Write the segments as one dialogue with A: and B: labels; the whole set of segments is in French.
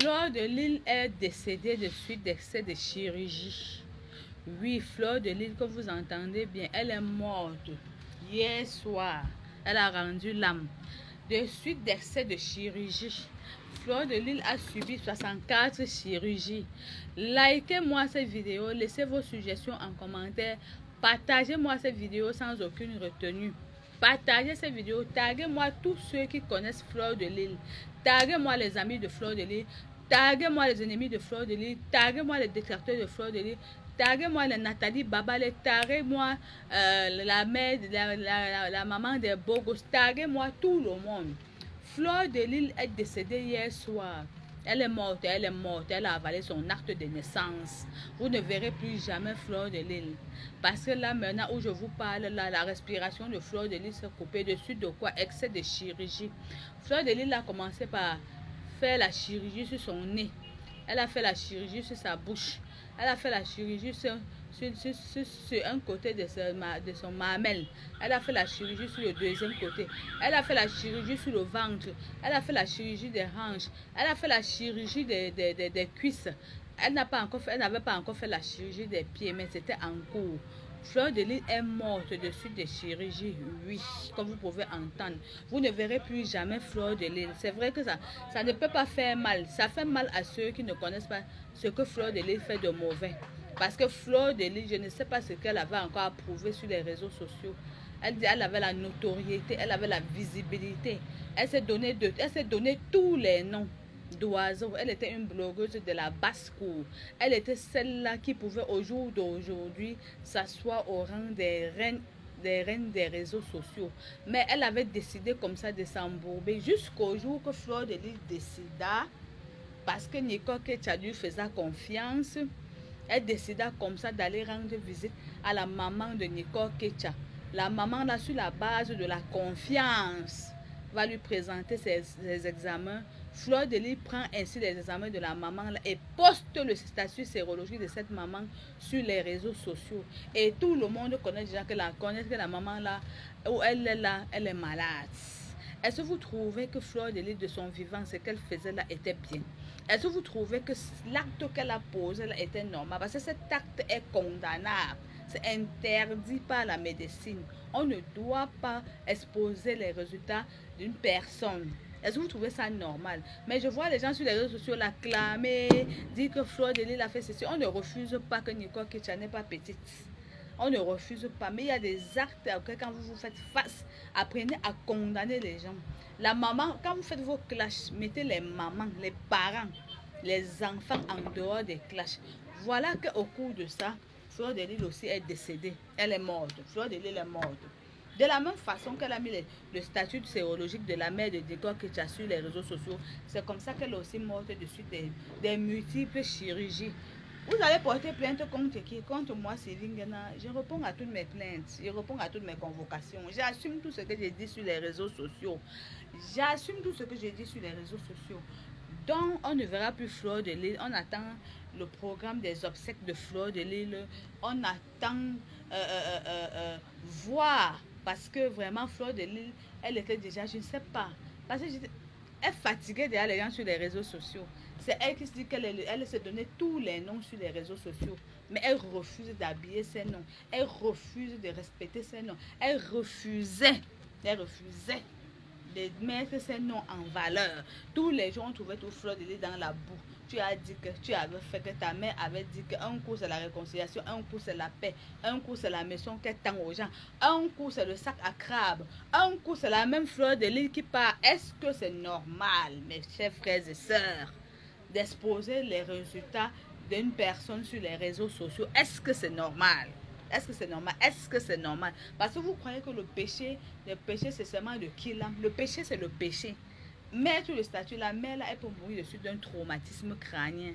A: Fleur de Lys est décédée de suite d'excès de chirurgie. Oui, Fleur de Lys, comme vous entendez bien, elle est morte hier soir. Elle a rendu l'âme de suite d'excès de chirurgie. Fleur de Lys a subi 64 chirurgies. Likez-moi cette vidéo, laissez vos suggestions en commentaire. Partagez-moi cette vidéo sans aucune retenue. Partagez cette vidéo, taguez-moi tous ceux qui connaissent Fleur de Lys. Taguez-moi les amis de Fleur de Lys. Taguez-moi les ennemis de Fleur de Lys. Taguez-moi les détracteurs de Fleur de Lys. Taguez-moi les Nathalie Babale. Taguez-moi la mère, la maman des Bogos. Taguez-moi tout le monde. Fleur de Lys est décédée hier soir. Elle est morte, elle est morte, elle a avalé son acte de naissance. Vous ne verrez plus jamais Fleur de Lys. Parce que là, maintenant où je vous parle, là, la respiration de Fleur de Lys s'est coupée dessus de quoi? Excès de chirurgie. Fleur de Lys a commencé par faire la chirurgie sur son nez. Elle a fait la chirurgie sur sa bouche. Elle a fait la chirurgie sur un côté de son mamelle. Elle a fait la chirurgie sur le deuxième côté. Elle a fait la chirurgie sur le ventre. Elle a fait la chirurgie des hanches. Elle a fait la chirurgie des cuisses. Elle n'avait pas encore fait la chirurgie des pieds, mais c'était en cours. Fleur de Lys est morte de suite de chirurgie, oui, comme vous pouvez entendre. Vous ne verrez plus jamais Fleur de Lys. C'est vrai que ça ne peut pas faire mal. Ça fait mal à ceux qui ne connaissent pas ce que Fleur de Lys fait de mauvais. Parce que Fleur de Lys, je ne sais pas ce qu'elle avait encore à prouver sur les réseaux sociaux. Elle avait la notoriété, elle avait la visibilité. Elle s'est donné tous les noms d'oiseaux. Elle était une blogueuse de la basse-cour. Elle était celle-là qui pouvait au jour d'aujourd'hui s'asseoir au rang des reines des réseaux sociaux. Mais elle avait décidé comme ça de s'embourber jusqu'au jour que Fleur de Lys décida, parce que Nicole Ketcha lui faisait confiance, elle décida comme ça d'aller rendre visite à la maman de Nicole Ketcha. La maman, là, sur la base de la confiance, va lui présenter ses examens. Fleur de Lys prend ainsi les examens de la maman là, et poste le statut sérologique de cette maman sur les réseaux sociaux. Et tout le monde connaît déjà que la maman là, où elle est là, elle est malade. Est-ce que vous trouvez que Fleur de Lys de son vivant, ce qu'elle faisait là était bien? Est-ce que vous trouvez que l'acte qu'elle a posé là était normal? Parce que cet acte est condamnable. C'est interdit par la médecine. On ne doit pas exposer les résultats d'une personne. Est-ce que vous trouvez ça normal? Mais je vois les gens sur les réseaux sociaux l'acclamer, dire que Fleur de Lys a fait ceci. On ne refuse pas que Nicole Ketcha n'est pas petite. On ne refuse pas. Mais il y a des actes auxquels quand vous vous faites face, apprenez à condamner les gens. La maman, quand vous faites vos clashs, mettez les mamans, les parents, les enfants en dehors des clashs. Voilà qu'au cours de ça, Fleur de Lys aussi est décédée. Elle est morte. Fleur de Lys est morte. De la même façon qu'elle a mis le statut sérologique de la mère de Nicole Ketcha sur les réseaux sociaux, c'est comme ça qu'elle est aussi morte de suite des multiples chirurgies. Vous allez porter plainte contre qui? Contre moi, Sylvie Ngena. Je réponds à toutes mes plaintes. Je réponds à toutes mes convocations. J'assume tout ce que j'ai dit sur les réseaux sociaux. J'assume tout ce que j'ai dit sur les réseaux sociaux. Donc, on ne verra plus Fleur de Lys. On attend le programme des obsèques de Fleur de Lys. On attend voir. Parce que vraiment, Fleur de Lys, elle était déjà, je ne sais pas. Parce que elle fatiguait déjà les gens sur les réseaux sociaux. C'est elle qui se dit qu'elle se donnait tous les noms sur les réseaux sociaux. Mais elle refuse d'habiller ses noms. Elle refuse de respecter ses noms. Elle refusait de mettre ses noms en valeur. Tous les jours, on trouvait tout Fleur de Lys dans la boue. Tu as dit que tu avais fait, que ta mère avait dit qu'un coup c'est la réconciliation, un coup c'est la paix, un coup c'est la maison qu'elle tend aux gens, un coup c'est le sac à crabe, un coup c'est la même Fleur de Lys qui part. Est-ce que c'est normal, mes chers frères et sœurs, d'exposer les résultats d'une personne sur les réseaux sociaux? Est-ce que c'est normal? Est-ce que c'est normal? Est-ce que c'est normal? Parce que vous croyez que le péché c'est seulement de qui là? Le péché c'est le péché. Mettre le statut, la mère là, elle peut mourir dessus d'un traumatisme crânien.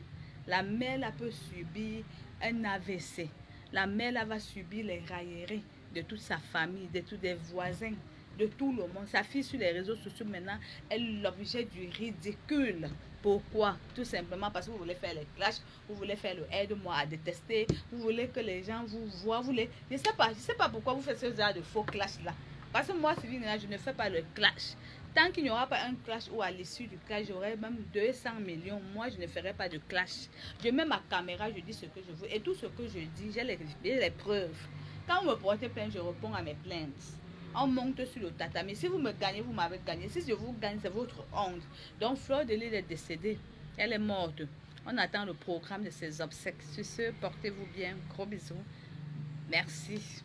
A: La mère là peut subir un AVC. La mère là va subir les railleries de toute sa famille, de tous les voisins, de tout le monde. Sa fille sur les réseaux sociaux maintenant, elle est l'objet du ridicule. Pourquoi? Tout simplement parce que vous voulez faire les clashs, vous voulez faire le aide-moi à détester, vous voulez que les gens vous voient, vous voulez... Je sais pas pourquoi vous faites ce genre de faux clash là. Parce que moi, Sylvie, je ne fais pas le clash. Tant qu'il n'y aura pas un clash ou à l'issue du clash, j'aurai même 200 millions. Moi, je ne ferai pas de clash. Je mets ma caméra, je dis ce que je veux. Et tout ce que je dis, j'ai les preuves. Quand vous me portez plainte, je réponds à mes plaintes. On monte sur le tatami. Si vous me gagnez, vous m'avez gagné. Si je vous gagne, c'est votre honte. Donc, Fleur de Lys est décédée. Elle est morte. On attend le programme de ses obsèques. Sur ce, portez-vous bien. Gros bisous. Merci.